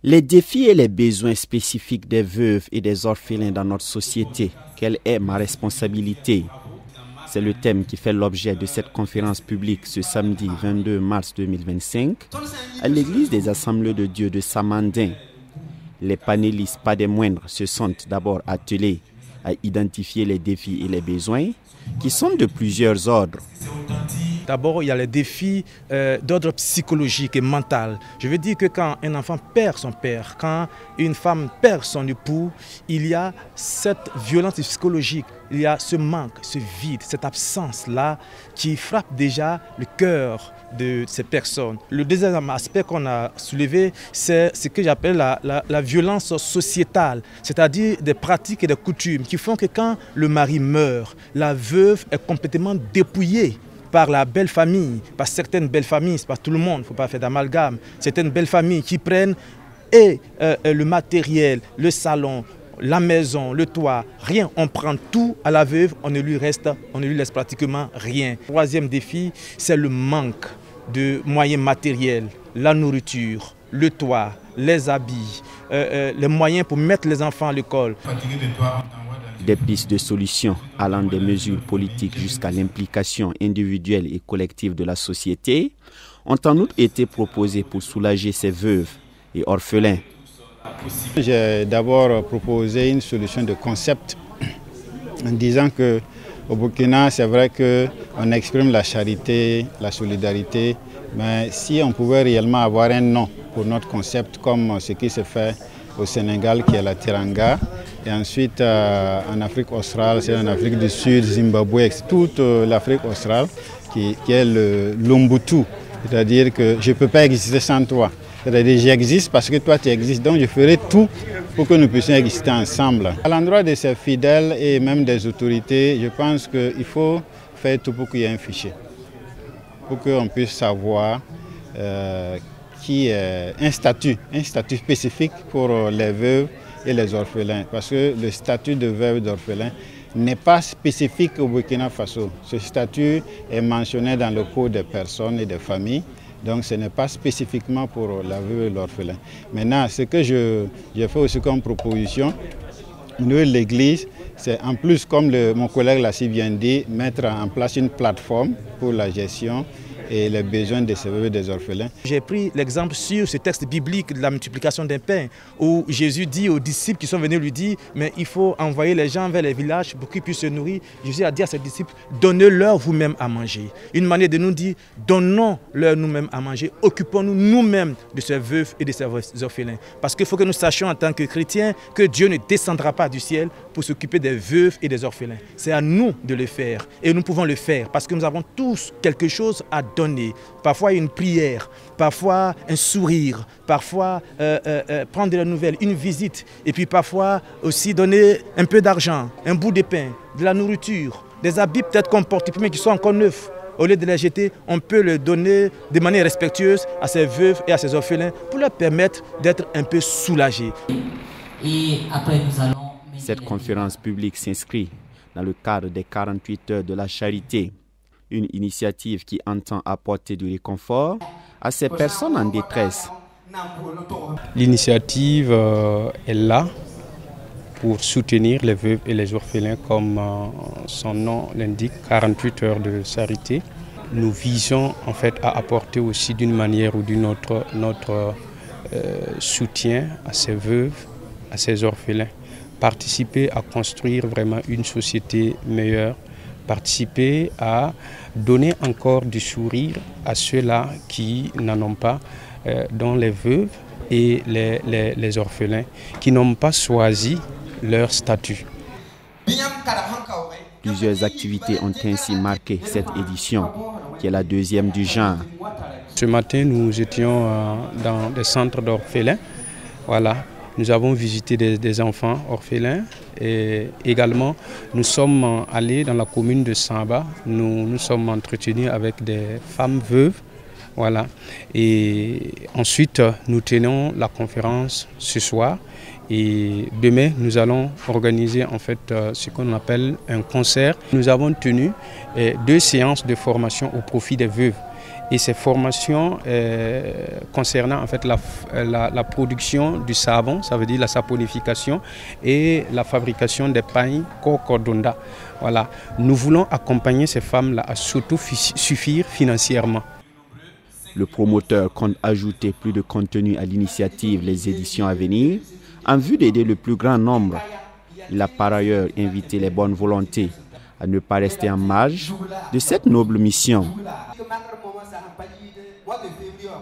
Les défis et les besoins spécifiques des veuves et des orphelins dans notre société. Quelle est ma responsabilité? C'est le thème qui fait l'objet de cette conférence publique ce samedi 22 mars 2025 à l'église des Assemblées de Dieu de Samandin. Les panélistes, pas des moindres, se sont d'abord attelés à identifier les défis et les besoins qui sont de plusieurs ordres. D'abord, il y a les défis d'ordre psychologique et mental. Je veux dire que quand un enfant perd son père, quand une femme perd son époux, il y a cette violence psychologique, il y a ce manque, ce vide, cette absence-là qui frappe déjà le cœur de ces personnes. Le deuxième aspect qu'on a soulevé, c'est ce que j'appelle la violence sociétale, c'est-à-dire des pratiques et des coutumes qui font que quand le mari meurt, la veuve est complètement dépouillée par la belle famille, par certaines belles familles, c'est pas tout le monde, il ne faut pas faire d'amalgame, certaines belles familles qui prennent le matériel, le salon, la maison, le toit, rien, on prend tout à la veuve, on ne lui laisse pratiquement rien. Troisième défi, c'est le manque de moyens matériels, la nourriture, le toit, les habits, les moyens pour mettre les enfants à l'école. Des pistes de solutions allant des mesures politiques jusqu'à l'implication individuelle et collective de la société ont en outre été proposées pour soulager ces veuves et orphelins. J'ai d'abord proposé une solution de concept en disant qu'au Burkina, c'est vrai qu'on exprime la charité, la solidarité, mais si on pouvait réellement avoir un nom pour notre concept comme ce qui se fait au Sénégal qui est la Teranga, et ensuite en Afrique australe, c'est en Afrique du Sud, Zimbabwe, toute l'Afrique australe qui est l'Umbutu, c'est-à-dire que je ne peux pas exister sans toi. C'est-à-dire j'existe parce que toi tu existes, donc je ferai tout pour que nous puissions exister ensemble. À l'endroit de ces fidèles et même des autorités, je pense qu'il faut faire tout pour qu'il y ait un fichier, pour qu'on puisse savoir un statut spécifique pour les veuves et les orphelins, parce que le statut de veuve et d'orphelin n'est pas spécifique au Burkina Faso. Ce statut est mentionné dans le Code des personnes et des familles, donc ce n'est pas spécifiquement pour la veuve et l'orphelin. Maintenant, ce que j'ai fait aussi comme proposition, nous, l'Église, c'est en plus, comme mon collègue l'a si bien dit, mettre en place une plateforme pour la gestion et les besoins de ces veuves et des orphelins. J'ai pris l'exemple sur ce texte biblique de la multiplication d'un pain, où Jésus dit aux disciples qui sont venus lui dire, mais il faut envoyer les gens vers les villages pour qu'ils puissent se nourrir. Jésus a dit à ses disciples, donnez-leur vous-même à manger. Une manière de nous dire, donnons-leur nous-mêmes à manger, occupons-nous nous-mêmes de ces veuves et de ces orphelins. Parce qu'il faut que nous sachions en tant que chrétiens que Dieu ne descendra pas du ciel pour s'occuper des veuves et des orphelins. C'est à nous de le faire, et nous pouvons le faire parce que nous avons tous quelque chose à donner. Parfois une prière, parfois un sourire, parfois prendre de la nouvelle, une visite, et puis parfois aussi donner un peu d'argent, un bout de pain, de la nourriture, des habits peut-être qu'on porte mais qui sont encore neufs. Au lieu de les jeter, on peut les donner de manière respectueuse à ces veuves et à ces orphelins pour leur permettre d'être un peu soulagés. Et après, cette conférence publique s'inscrit dans le cadre des 48 heures de la charité, une initiative qui entend apporter du réconfort à ces personnes en détresse. L'initiative est là pour soutenir les veuves et les orphelins, comme son nom l'indique, 48 heures de charité. Nous visons en fait à apporter aussi d'une manière ou d'une autre notre soutien à ces veuves, à ces orphelins, participer à construire vraiment une société meilleure, participer à donner encore du sourire à ceux-là qui n'en ont pas, dont les veuves et les orphelins, qui n'ont pas choisi leur statut. Plusieurs activités ont ainsi marqué cette édition, qui est la deuxième du genre. Ce matin, nous étions dans des centres d'orphelins. Voilà. Nous avons visité des enfants orphelins et également nous sommes allés dans la commune de Samba. Nous nous sommes entretenus avec des femmes veuves. Voilà. Et ensuite, nous tenons la conférence ce soir. Et demain, nous allons organiser en fait ce qu'on appelle un concert. Nous avons tenu 2 séances de formation au profit des veuves. Et ces formations concernant en fait la production du savon, ça veut dire la saponification et la fabrication des pailles Cordonda. Voilà. Nous voulons accompagner ces femmes-là à s'autosuffire financièrement. Le promoteur compte ajouter plus de contenu à l'initiative Les Éditions à venir en vue d'aider le plus grand nombre. Il a par ailleurs invité les bonnes volontés à ne pas rester en marge de cette noble mission.